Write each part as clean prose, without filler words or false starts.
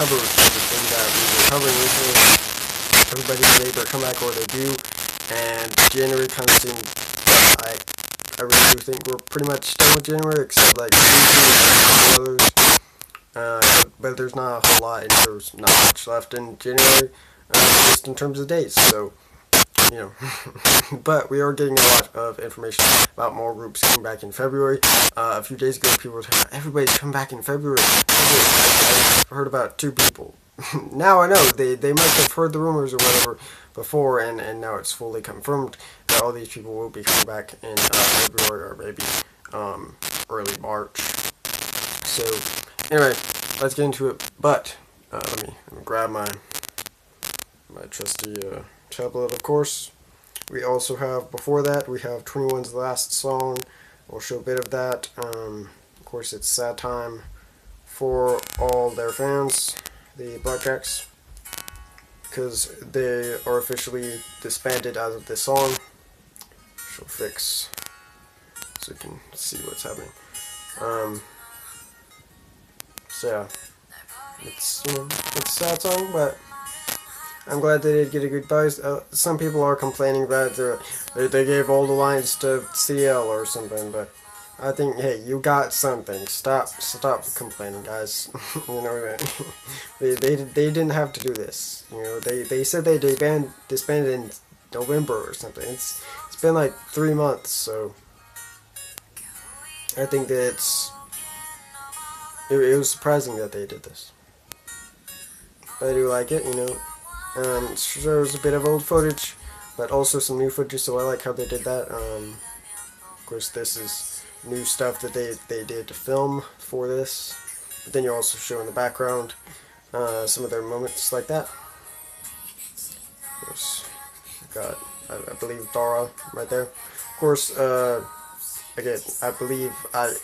covers everything that we were covering recently. Everybody made their comeback, or they do, and January kind of seemed, I really do think we're pretty much done with January, except like others. But there's not a whole lot, and there's not much left in January, just in terms of dates, so, you know. But we are getting a lot of information about more groups coming back in February. A few days ago, people were saying, everybody's coming back in February. I've heard about 2 people. Now I know, they must have heard the rumors or whatever before, and now it's fully confirmed that all these people will be coming back in February, or maybe early March. So, anyway, let's get into it. But let me grab my trusty tablet, of course. We also have, before that, we have 2en1's last song. We'll show a bit of that. Of course, it's sad time for all their fans, the Blackjacks, because they are officially disbanded as of this song. She'll fix so you can see what's happening. So yeah, it's, you know, it's a sad song, but I'm glad they did get a good buzz. Some people are complaining that they gave all the lines to CL or something, but I think, hey, you got something. Stop complaining, guys. You know, they didn't have to do this. You know, they said they disbanded in November or something. It's been like 3 months, so I think that it was surprising that they did this. But I do like it, you know. It shows a bit of old footage, but also some new footage, so I like how they did that. Of course, this is new stuff that they did to film for this, but then you also show in the background some of their moments like that. Of course, we've got, I believe, Dara right there. Of course, again, I believe,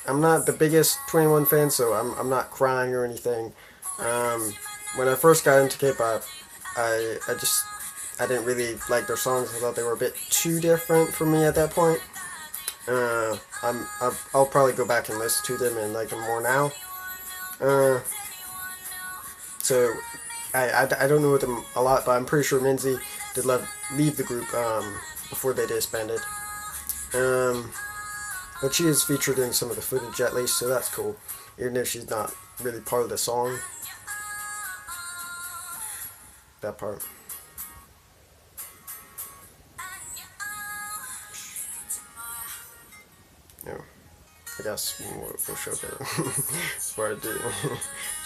I'm not the biggest 2en1 fan, so I'm not crying or anything. When I first got into K-pop, I didn't really like their songs. I thought they were a bit too different for me at that point. I'll probably go back and listen to them and like them more now. So I don't know them a lot, but I'm pretty sure Minzy did leave the group before they disbanded. But she is featured in some of the footage at least, so that's cool, even if she's not really part of the song. That part. Yeah, I guess we'll show a bit before I do,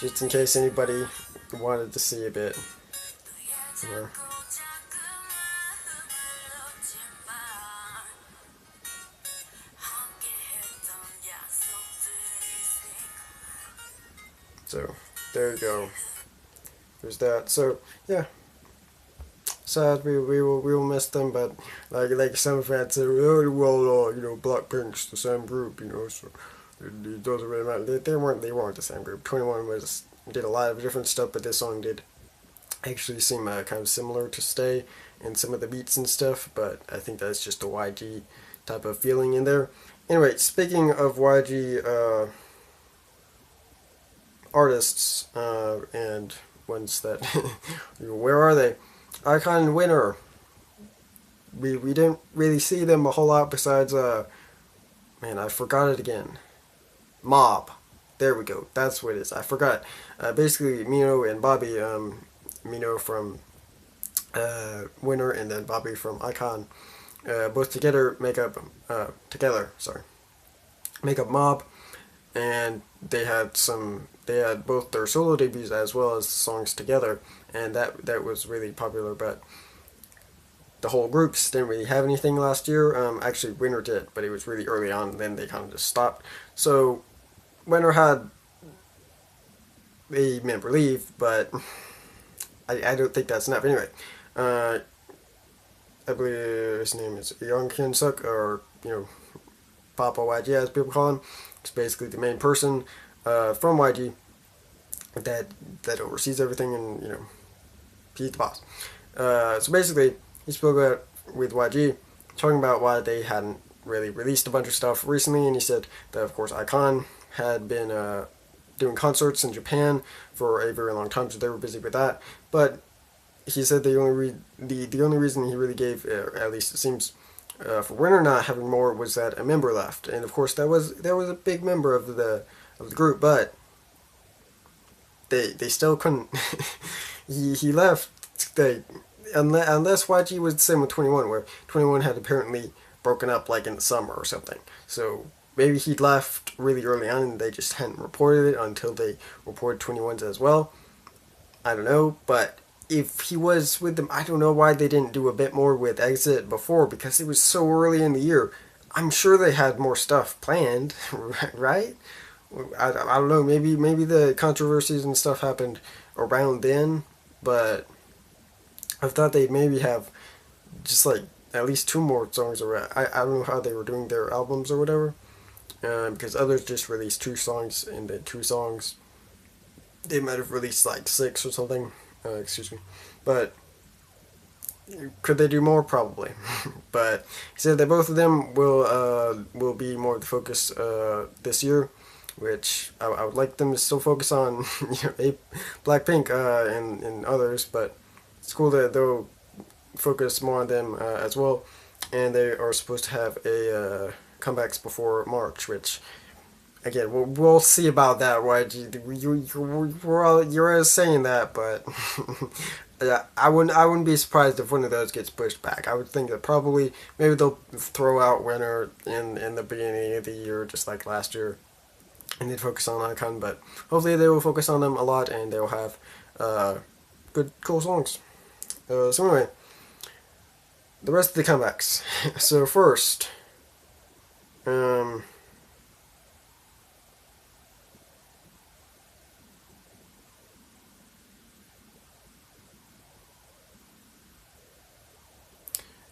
just in case anybody wanted to see a bit. Yeah. So there you go. There's that. So yeah, sad. We will miss them, but like some fans say, oh, well, you know, Blackpink's the same group, you know, so it doesn't really matter. They weren't the same group. 2en1 did a lot of different stuff, but this song did actually seem kind of similar to Stay in some of the beats and stuff. But I think that's just a YG type of feeling in there. Anyway, speaking of YG artists and ones that where are they? iKON Winner. We didn't really see them a whole lot besides man, I forgot it again. Mob. There we go. That's what it is. I forgot. Basically, Mino and Bobby. Mino from Winner, and then Bobby from iKON. Both together make up make up Mob, and they had both their solo debuts as well as songs together, and that was really popular. But the whole groups didn't really have anything last year. Actually, Winner did, but it was really early on, and then they kind of just stopped. So Winner had a member leave, but I don't think that's enough. Anyway, I believe his name is Young Kyun Suk, or, you know, Papa YG as people call him. It's basically the main person from YG that oversees everything, and, you know, he's the boss. So basically, he spoke about with YG, talking about why they hadn't really released a bunch of stuff recently, and he said that, of course, iKON had been doing concerts in Japan for a very long time, so they were busy with that. But he said the only reason he really gave, at least it seems, for Winter not having more was that a member left, and of course that was a big member of the group, but they still couldn't. he left. Unless YG was the same with 2en1, where 2en1 had apparently broken up like in the summer or something. So maybe he left really early on and they just hadn't reported it until they reported 2en1's as well. I don't know, but if he was with them, I don't know why they didn't do a bit more with EXIT before, because it was so early in the year. I'm sure they had more stuff planned, right? I don't know, maybe the controversies and stuff happened around then, but I thought they'd maybe have just like at least 2 more songs around. I don't know how they were doing their albums or whatever, because others just released 2 songs, and the 2 songs they might have released like 6 or something. Excuse me, but could they do more? Probably. But he said that both of them will be more of the focus this year, which I would like them to still focus on, Blackpink and others, but it's cool that they'll focus more on them as well, and they are supposed to have a comebacks before March, which again we'll see about that. Right? You're saying that, but yeah, I wouldn't be surprised if one of those gets pushed back. I would think that probably maybe they'll throw out Winter in the beginning of the year, just like last year, and they'd focus on Icon, but hopefully they will focus on them a lot, and they'll have good, cool songs. So anyway, the rest of the comebacks. So first,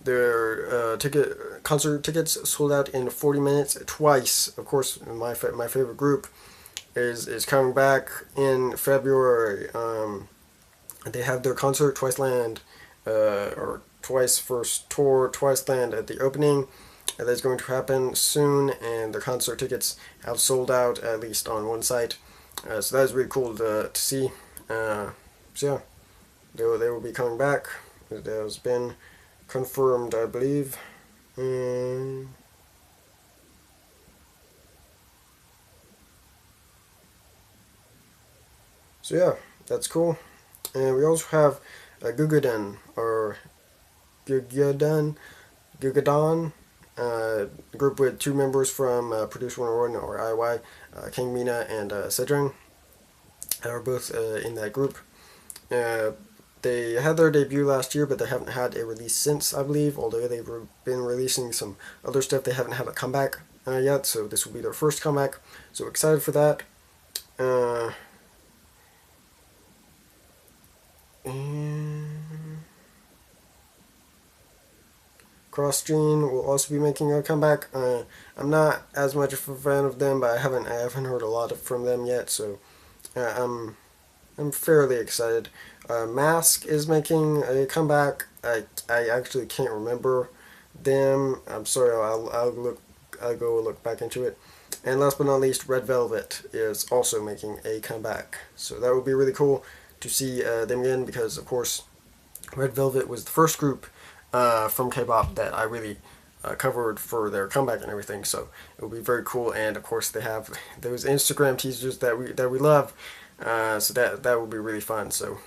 their concert tickets sold out in 40 minutes twice. Of course, my favorite group is coming back in February. They have their concert Twice Land, or Twice First Tour, Twice Land at the opening. That's going to happen soon, and their concert tickets have sold out, at least on one site. So that's really cool to see. So yeah, they will be coming back. It has been confirmed, I believe. So yeah, that's cool. And we also have Gugadan, or Gugadan, a group with 2 members from Produce 101, or IY, King Mina and Sedring, are both in that group. They had their debut last year, but they haven't had a release since, I believe, although they've been releasing some other stuff. They haven't had a comeback yet, so this will be their first comeback, so excited for that. CrossGene will also be making a comeback. I'm not as much of a fan of them, but I haven't heard a lot from them yet, so I'm fairly excited. Mask is making a comeback. I actually can't remember them. I'm sorry. I'll go look back into it. And last but not least, Red Velvet is also making a comeback. So that would be really cool to see them again, because of course Red Velvet was the first group from K-pop that I really covered for their comeback and everything. So it will be very cool. And of course they have those Instagram teasers that we love. So that will be really fun. So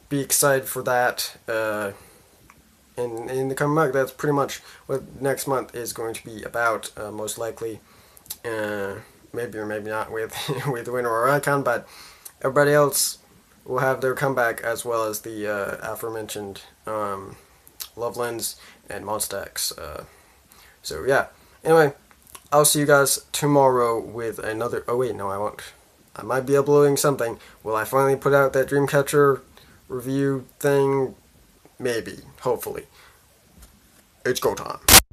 be excited for that. In the coming month, that's pretty much what next month is going to be about, most likely. Maybe or maybe not with with Winter or Icon, but everybody else will have their comeback, as well as the aforementioned Lovelands and Monsta X. So yeah. Anyway, I'll see you guys tomorrow with another. Oh wait, no, I won't. I might be uploading something. Will I finally put out that Dreamcatcher review thing? Maybe. Hopefully. It's go time.